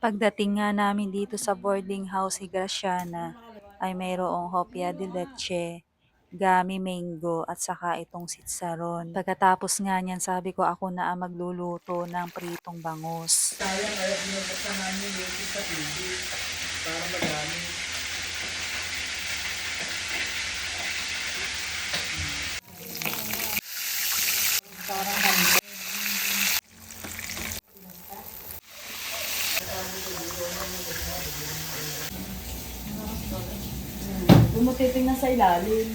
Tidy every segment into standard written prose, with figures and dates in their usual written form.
Pagdating nga namin dito sa boarding house ni Graciana, ay mayroong hopia de leche, gummy mango at saka itong sitsaron. Pagkatapos nga niyan sabi ko ako na ang magluluto ng pritong bangus. Sayang kaya binubuksan namin yung latest sa TV para magamit. Parang handa. Bumutiting na sa ilalim.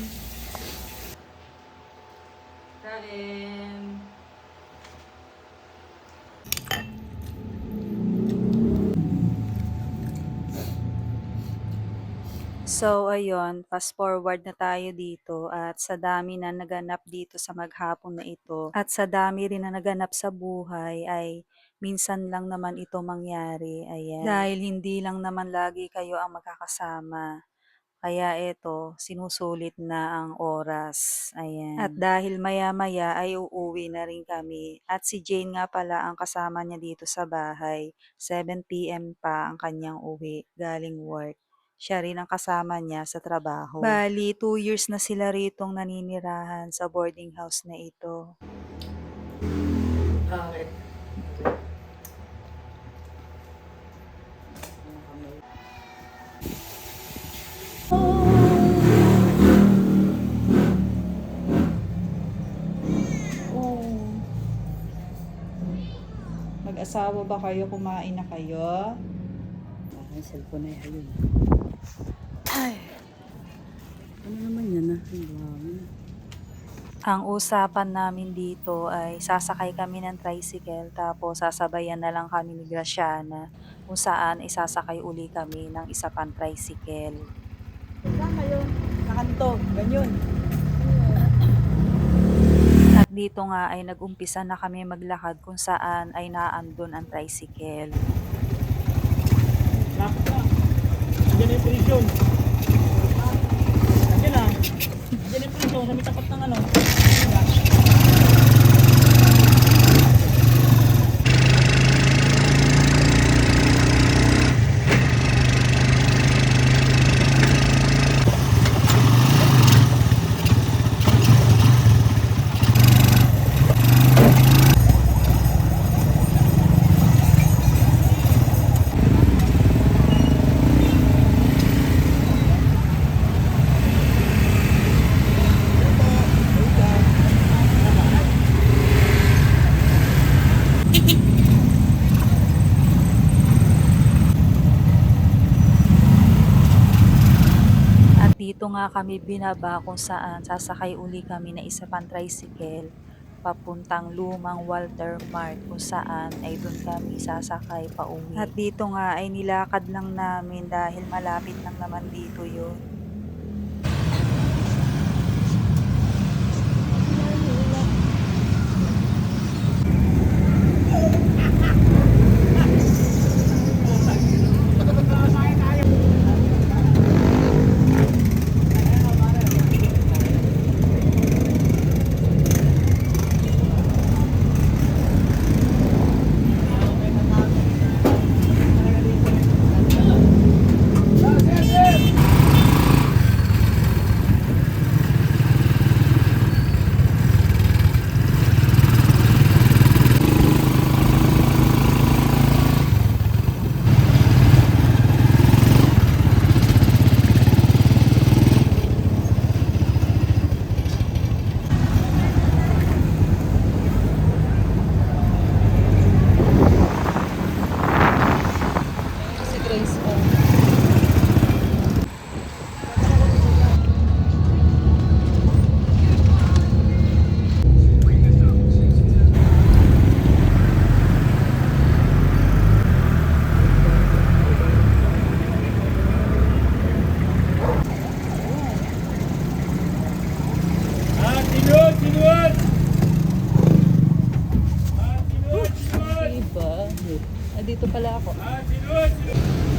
Kain. So ayun, fast forward na tayo dito at sa dami na naganap dito sa maghapon na ito at sa dami rin na naganap sa buhay ay minsan lang naman ito mangyari, ayan. Dahil hindi lang naman lagi kayo ang magkakasama. Kaya eto, sinusulit na ang oras, ayan. At dahil maya-maya ay uuwi na rin kami. At si Jane nga pala ang kasama niya dito sa bahay. 7 PM pa ang kanyang uwi galing work. Siya rin ang kasama niya sa trabaho. Bali, 2 years na sila ritong naninirahan sa boarding house na ito. Bakit? Mag-asawa ba kayo? Kumain na kayo? Ay, cellphone na yun. Ay. Ano naman yan ah? Ang dami. Ang usapan namin dito ay sasakay kami ng tricycle tapos sasabayan na lang kami ni Graciana kung saan isasakay uli kami ng isa pang tricycle. Saan kayo? Nakanto. Ganyan. At dito nga ay nag-umpisa na kami maglakad kung saan ay naandun ang tricycle. Lapit na. Andiyan na yung posisyon. Andiyan na. Andiyan na yung posisyon sa may tapat ng ano. At dito nga kami binaba kung saan sasakay uli kami na isa pang tricycle papuntang Lumang Walter Mart kung saan ay doon kami sasakay pa uwi. At dito nga ay nilakad lang namin dahil malapit lang naman dito yun. Si Grace po. Ah, sinod! Sinod! Ah, sinod! Sinod! Diba? Ah, dito pala ako. Ah, sinod! Sinod!